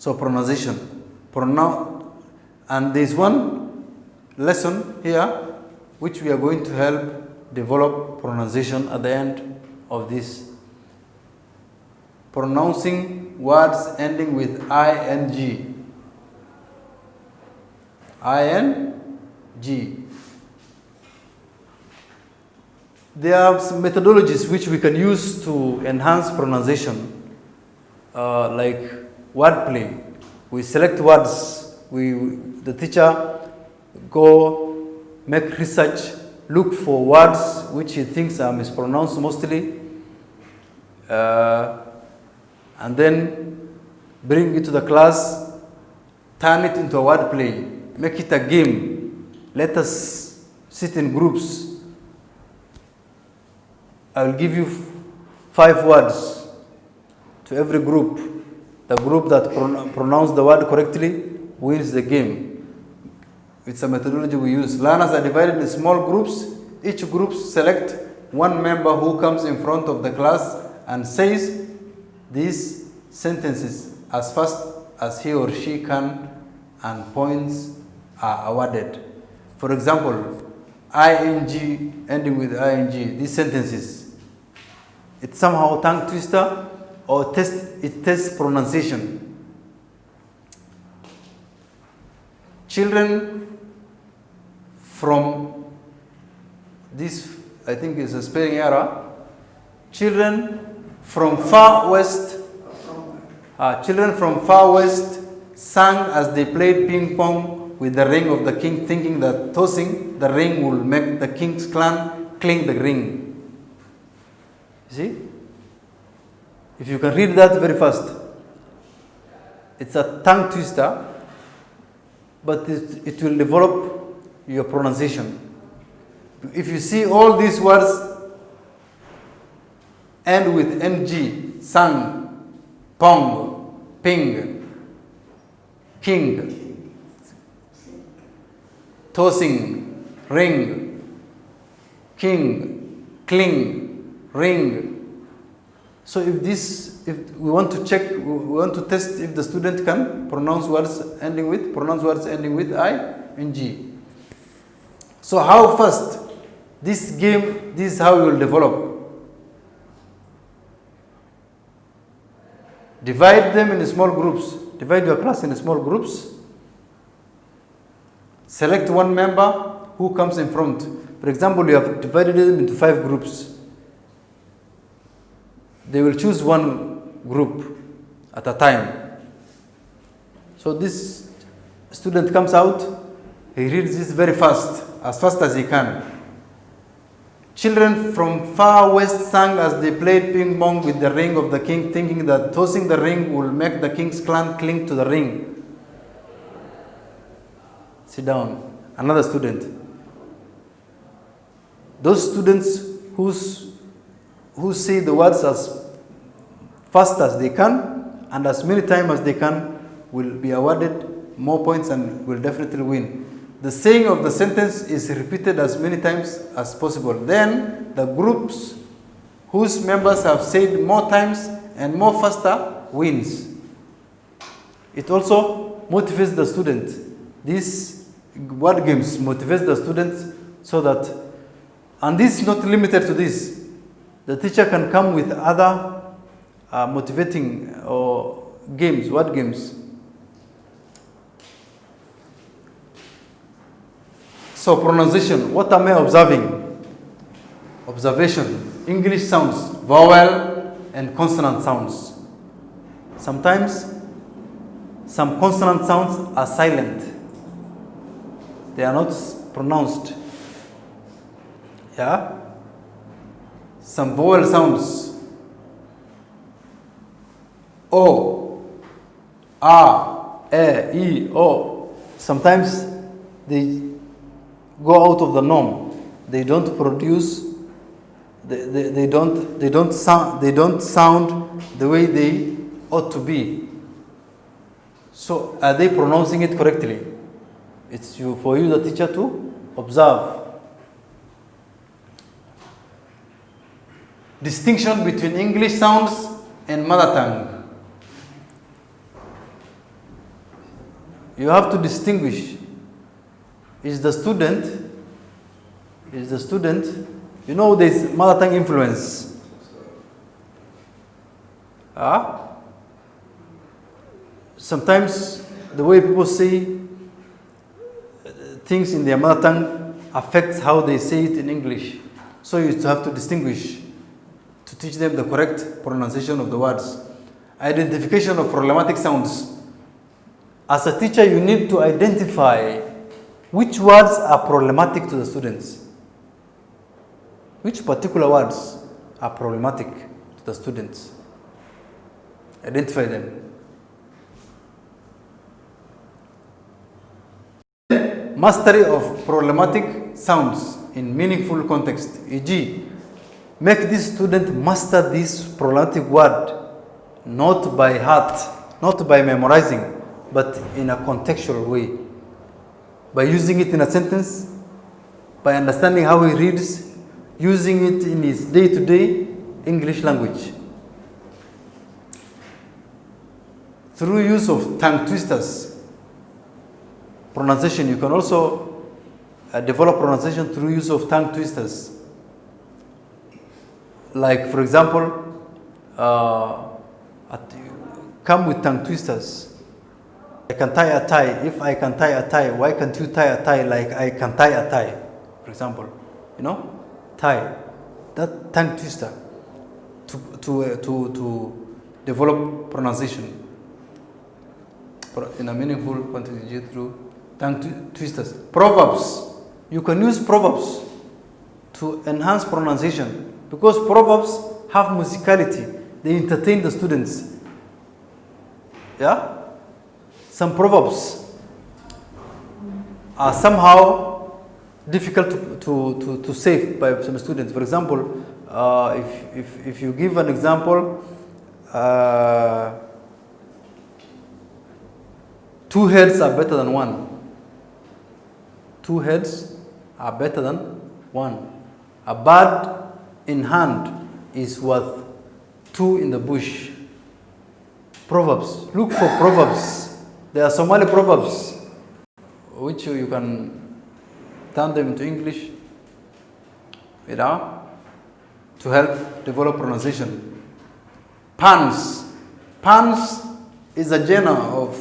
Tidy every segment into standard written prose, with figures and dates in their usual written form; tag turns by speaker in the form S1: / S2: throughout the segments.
S1: So pronunciation. And there's one lesson here which we are going to help develop pronunciation at the end of this. Pronouncing words ending with ing. ing. There are some methodologies which we can use to enhance pronunciation, like wordplay. We select words. The teacher go make research, look for words which he thinks are mispronounced mostly, and then bring it to the class, turn it into a wordplay, make it a game. Let us sit in groups. I will give you 5 words to every group. The group that pronounce the word correctly wins the game. It's a methodology we use. Learners are divided in small groups. Each group select one member who comes in front of the class and says these sentences as fast as he or she can, and points are awarded. For example, ing ending with ing, these sentences, it's somehow tongue twister or it tests pronunciation. Children from this, I think is a spelling error. Children from far west sang as they played ping pong with the ring of the king, thinking that tossing the ring will make the king's clan cling the ring. You see? If you can read that very fast, it's a tongue twister, but it will develop your pronunciation. If you see all these words end with ng, sang, pong, ping, king, tossing, ring, king, cling, ring. So if we want to check, we want to test if the student can pronounce words ending with ing. So how fast this game, this is how we will develop. Divide them in small groups. Divide your class in small groups. Select one member who comes in front. For example, you have divided them into 5 groups. They will choose one group at a time. So this student comes out, he reads this very fast as he can. Children from far west sang as they played ping pong with the ring of the king, thinking that tossing the ring will make the king's clan cling to the ring. Sit down. Another student. Those students who say the words as fast as they can and as many times as they can will be awarded more points and will definitely win. The saying of the sentence is repeated as many times as possible. Then the groups whose members have said more times and more faster wins. It also motivates the student. These word games motivates the students so that, and this is not limited to this. The teacher can come with other motivating games, word games. So pronunciation, what am I observing? Observation, English sounds, vowel and consonant sounds. Sometimes some consonant sounds are silent. They are not pronounced. Yeah? Some vowel sounds. O, A, E, O. Sometimes they go out of the norm. They don't produce. They don't sound the way they ought to be. So are they pronouncing it correctly? It's for you, the teacher, to observe. Distinction between English sounds and mother tongue. you have to distinguish. Is the student, you know, there's mother tongue influence. Sometimes the way people say things in their mother tongue affects how they say it in English. So you have to distinguish to teach them the correct pronunciation of the words. Identification of problematic sounds. As a teacher, you need to identify which words are problematic to the students. Which particular words are problematic to the students? Identify them. Mastery of problematic sounds in meaningful context, e.g., make this student master this problematic word not by heart, not by memorizing, but in a contextual way. By using it in a sentence, by understanding how he reads, using it in his day-to-day English language. Through use of tongue twisters, pronunciation, you can also develop pronunciation through use of tongue twisters. Like, for example, come with tongue twisters. I can tie a tie. If I can tie a tie, why can't you tie a tie like I can tie a tie? For example, you know, tie. That tongue twister to develop pronunciation in a meaningful context through tongue twisters. Proverbs. You can use proverbs to enhance pronunciation because proverbs have musicality. They entertain the students. Yeah? Some proverbs are somehow difficult to say by some students. For example, if you give an example, two heads are better than one. Two heads are better than one. A bird in hand is worth two in the bush. Proverbs. Look for proverbs. There are Somali proverbs which you can turn them into English, you know, to help develop pronunciation. Puns. Puns is a genre of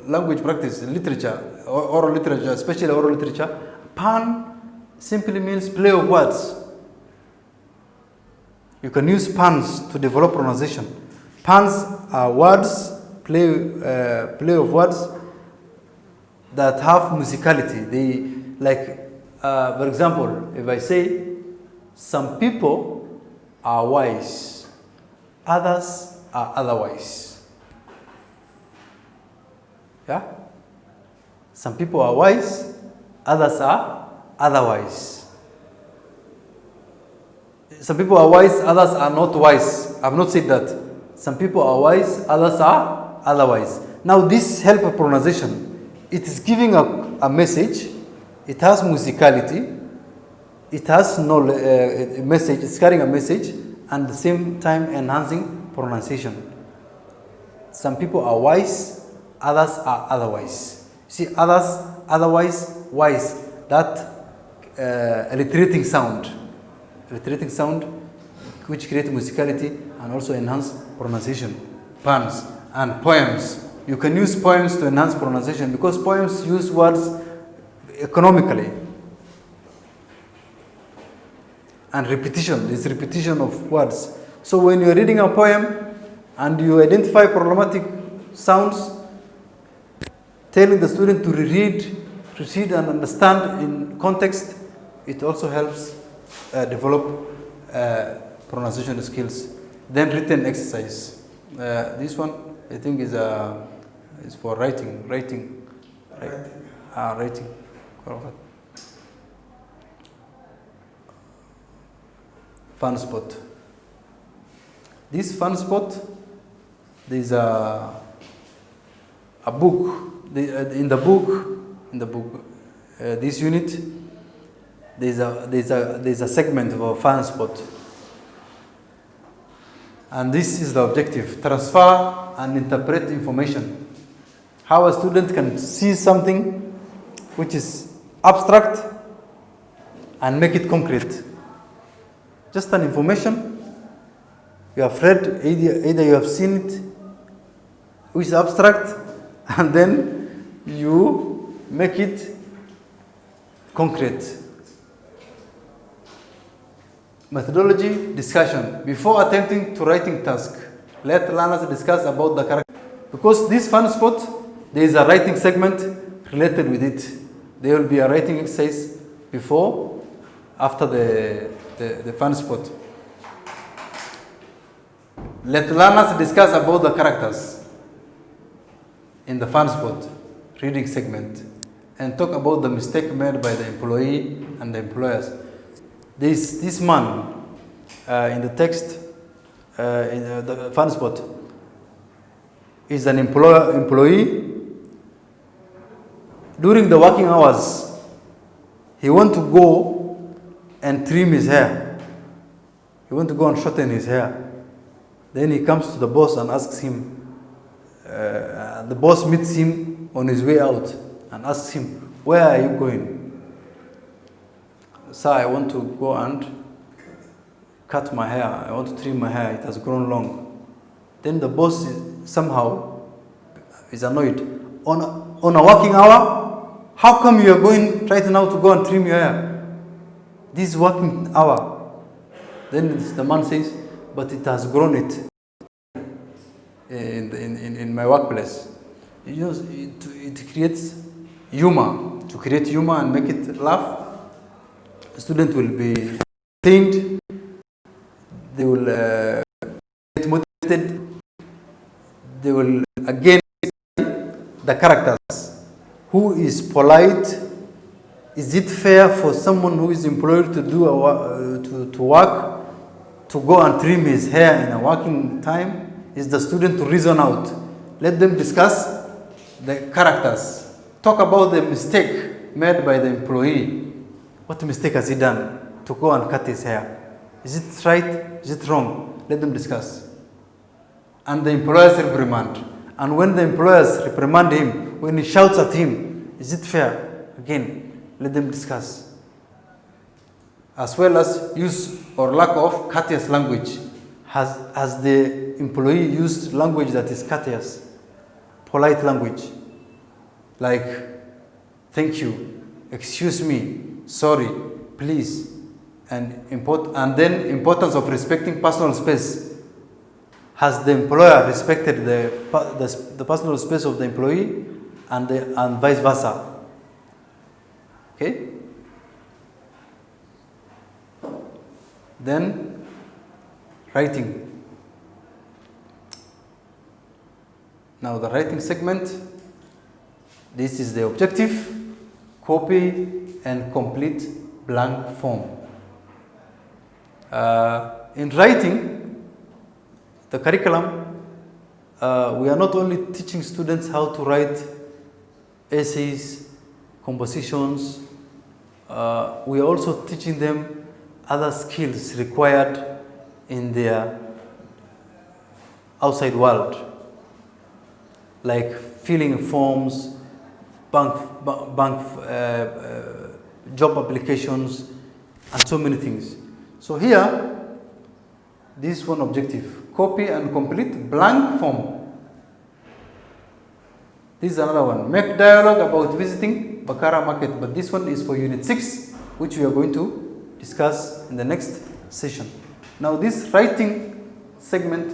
S1: language practice, literature, oral literature, especially oral literature. Pun simply means play of words. You can use puns to develop pronunciation. Puns are words, play of words that have musicality. They, like, for example, if I say, some people are wise, others are otherwise. Yeah? Some people are wise, others are otherwise. Some people are wise, others are not wise. I've not said that. Some people are wise, others are otherwise. Now this help pronunciation. It is giving a message. It has musicality. It has a message. It's carrying a message, and at the same time enhancing pronunciation. Some people are wise, others are otherwise. See, others, otherwise, wise. That alliterating sound. Alliterating sound which create musicality and also enhance pronunciation. Puns and poems. You can use poems to enhance pronunciation because poems use words economically. And repetition, there's repetition of words. So when you're reading a poem and you identify problematic sounds, telling the student to reread and understand in context, it also helps develop pronunciation skills. Then written exercise. This one, I think, is for writing. Writing. Fun spot. This fun spot, there's a book. In the book, this unit, there's a segment of a fun spot. And this is the objective: transfer and interpret information. how a student can see something which is abstract and make it concrete. Just an information, you have read, either you have seen it, which is abstract, and then you make it concrete. Methodology discussion. Before attempting to writing task, let learners discuss about the character. Because this fun spot, there is a writing segment related with it. There will be a writing exercise before, after the fun spot. Let learners discuss about the characters in the fun spot, reading segment, and talk about the mistake made by the employee and the employers. This man in the text, in the fun spot, is an employee. During the working hours, he want to go and trim his hair. He want to go and shorten his hair. Then he comes to the boss and asks him, the boss meets him on his way out and asks him, where are you going? Sir, I want to go and cut my hair. I want to trim my hair. It has grown long. Then the boss somehow is annoyed. On a working hour, how come you are going right now to go and trim your hair? This working hour. Then the man says, but it has grown it in my workplace. You know, it creates humor. To create humor and make it laugh, the student will be trained. They will get motivated. They will again the characters. Who is polite? Is it fair for someone who is employed to do to work, to go and trim his hair in a working time? Is the student to reason out? Let them discuss the characters. Talk about the mistake made by the employee. What mistake has he done to go and cut his hair? Is it right? Is it wrong? Let them discuss. And the employer's reprimand. And when the employers reprimand him, when he shouts at him, is it fair? Again, let them discuss. As well as use or lack of courteous language. Has the employee used language that is courteous, polite language, like thank you, excuse me, sorry, please, and then importance of respecting personal space. Has the employer respected the personal space of the employee, and vice versa? Okay. Then writing. Now the writing segment. This is the objective. Copy and complete blank form. In writing, the curriculum, we are not only teaching students how to write essays, compositions, we are also teaching them other skills required in their outside world, like filling forms, job applications, and so many things. So here, this one objective, copy and complete blank form. This is another one. Make dialogue about visiting Bakara Market, but this one is for Unit 6, which we are going to discuss in the next session. Now this writing segment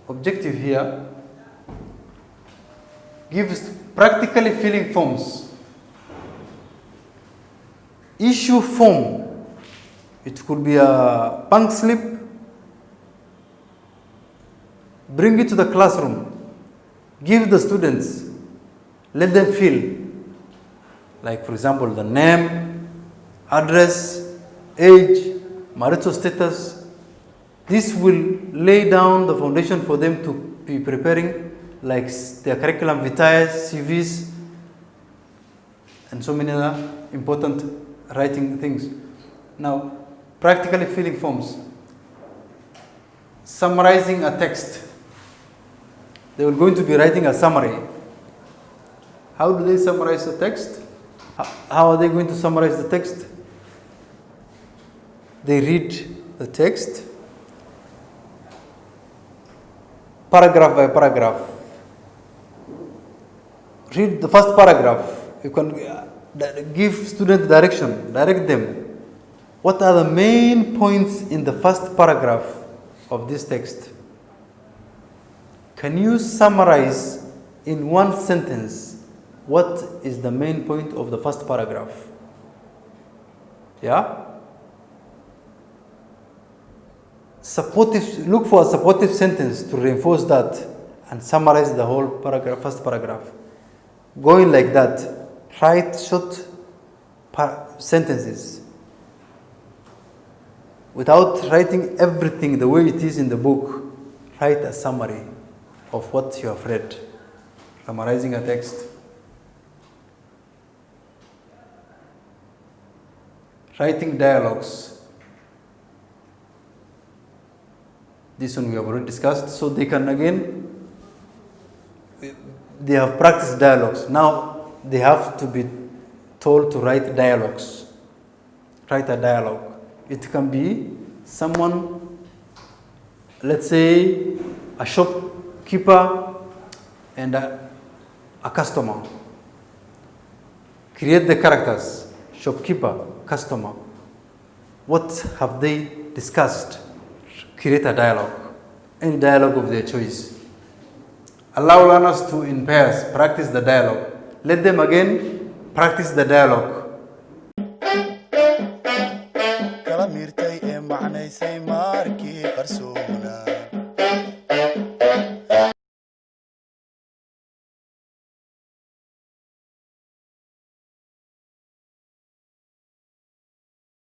S1: objective here gives practically filling forms. Issue form. It could be a punk slip. Bring it to the classroom. Give the students. Let them fill. Like for example, the name, address, age, marital status. This will lay down the foundation for them to be preparing like their curriculum vitae, CVs, and so many other important writing things. Now, practically filling forms. Summarizing a text. They are going to be writing a summary. How do they summarize the text? How are they going to summarize the text? They read the text paragraph by paragraph. Read the first paragraph. You can give students direction, direct them. What are the main points in the first paragraph of this text? Can you summarize in one sentence what is the main point of the first paragraph? Yeah? Look for a supportive sentence to reinforce that and summarize the whole paragraph, first paragraph. Going like that, write short sentences. Without writing everything the way it is in the book, write a summary of what you have read. Summarizing a text. Writing dialogues. This one we have already discussed, so they can again, they have practiced dialogues. Now they have to be told to write dialogues. Write a dialogue. It can be someone, let's say a shopkeeper and a customer. Create the characters, shopkeeper, customer. What have they discussed? Create a dialogue, any dialogue of their choice. Allow learners to, in pairs, practice the dialogue. Let them again practice the dialogue.
S2: kala miirtay ee macnaysay